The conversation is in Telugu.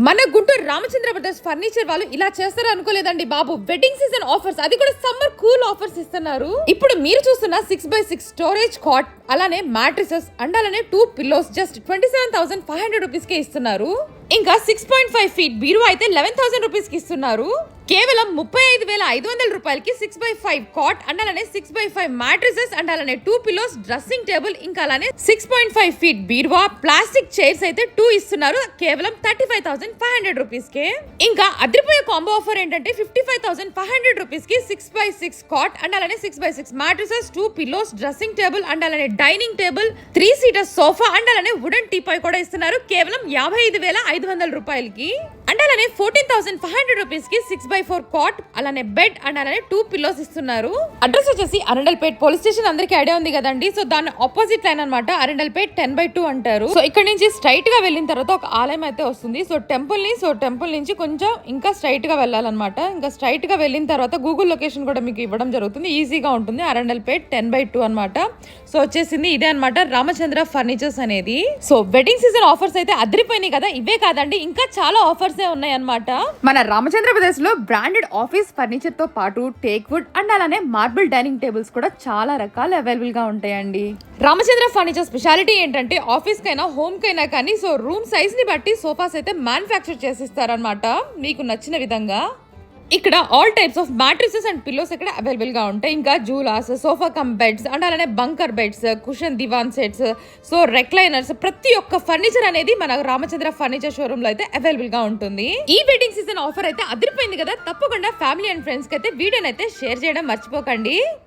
మన గుంటూరు రామచంద్ర బ్రదర్స్ ఫర్నిచర్ వాళ్ళు ఇలా చేస్తారు అనుకోలేదండి బాబు. వెడ్డింగ్ సీజన్ ఆఫర్స్, అది కూడా సమ్మర్ కూల్ ఆఫర్స్ ఇస్తున్నారు. ఇప్పుడు మీరు చూస్తున్న 6x6 స్టోరేజ్ కాట్, అలానే మ్యాట్రిసెస్ అండ్ అలానే 2 పిల్లోస్ జస్ట్ 27,500 రూపీస్ కే ఇస్తున్నారు. ఇంకా 6.5 ఫీట్ బీరువా అయితే 11,000 రూపీస్ కి ఇస్తున్నారు. కేవలం 35,500 రూపాయలకి 6x5 కాట్ అండ్ అలానే 6x5 మ్యాట్రిసెస్ అండ్ అలానే 2 పిల్లోస్, డ్రెస్సింగ్ టేబుల్, ఇంకా అలానే 6.5 ఫీట్ బీరువా, ప్లాస్టిక్ చైర్స్ అయితే 2 ఇస్తున్నారు కేవలం 35,500 రూపీస్ కే. ఇంకా అదిరిపోయే కాంబో ఆఫర్ ఏంటంటే 55,500 రూపీస్ కి 6x6 కాట్ అండ్ అలానే 6x6 mattresses, 2 pillows, dressing table and అలానే dining table, 3 seater sofa and అలానే వుడెన్ టీపాయ్ కూడా ఇస్తున్నారు కేవలం 55,500 రూపాయలకి. అండ్ అలానే 14,500 రూపీస్ కి 6x4 కాట్, అలానే బెడ్ అండ్ అలానే 2 పిల్లోస్ ఇస్తున్నారు. అడ్రస్ వచ్చేసి అరండల్పేట్ పోలీస్ స్టేషన్, అందరికీ ఐడియా ఉంది కదండి. సో దాని ఆపోజిట్ లైన్ అనమాట, అరండల్పేట్ 10/2 అంటారు. సో ఇక్కడ నుంచి స్ట్రైట్ గా వెళ్ళిన తర్వాత ఒక ఆలయం అయితే వస్తుంది. సో టెంపుల్ నుంచి కొంచెం ఇంకా స్ట్రైట్ గా వెళ్ళాలన్నమాట. ఇంకా స్ట్రైట్ గా వెళ్ళిన తర్వాత గూగుల్ లొకేషన్ కూడా మీకు ఇవ్వడం జరుగుతుంది, ఈజీగా ఉంటుంది. అరండల్పేట్ 10/2 అనమాట. సో వచ్చేసింది ఇదే అనమాట రామచంద్ర ఫర్నిచర్స్ అనేది. సో వెడ్డింగ్ సీజన్ ఆఫర్స్ అయితే అదిరిపోయినాయి కదా. ఇవే కాదండి, ఇంకా చాలా ఆఫర్స్ ఉన్నాయి అన్నమాట. మన రామచంద్ర బ్రదర్స్ లో బ్రాండెడ్ ఆఫీస్ ఫర్నిచర్ తో పాటు టేక్ వుడ్ అండ్ అలానే మార్బుల్ డైనింగ్ టేబుల్స్ కూడా చాలా రకాలు అవైలబుల్ గా ఉంటాయండి. రామచంద్ర ఫర్నిచర్ స్పెషాలిటీ ఏంటంటే ఆఫీస్ కైనా హోమ్ కైనా కానీ సో రూమ్ సైజ్ ని బట్టి సోఫాస్ అయితే మ్యానుఫ్యాక్చర్ చేసిస్తారనమాట మీకు నచ్చిన విధంగా. ఇక్కడ all types of matrices and pillows ఇక్కడ అవైలబుల్ గా ఉంటాయి. ఇంకా జూలాస్, సోఫా కమ్ బెడ్స్ అండ్ అలానే బంకర్ బెడ్స్, కుషన్ దివాన్ సెట్స్, సో రెక్లైనర్స్, ప్రతి ఒక్క ఫర్నిచర్ అనేది మన రామచంద్ర ఫర్నిచర్ షోరూమ్ లో అయితే అవైలబుల్ గా ఉంటుంది. ఈ వెడ్డింగ్ సీజన్ ఆఫర్ అయితే అదిరిపోయింది కదా. తప్పకుండా ఫ్యామిలీ అండ్ ఫ్రెండ్స్ కి అయితే వీడియోని అయితే షేర్ చేయడం మర్చిపోకండి.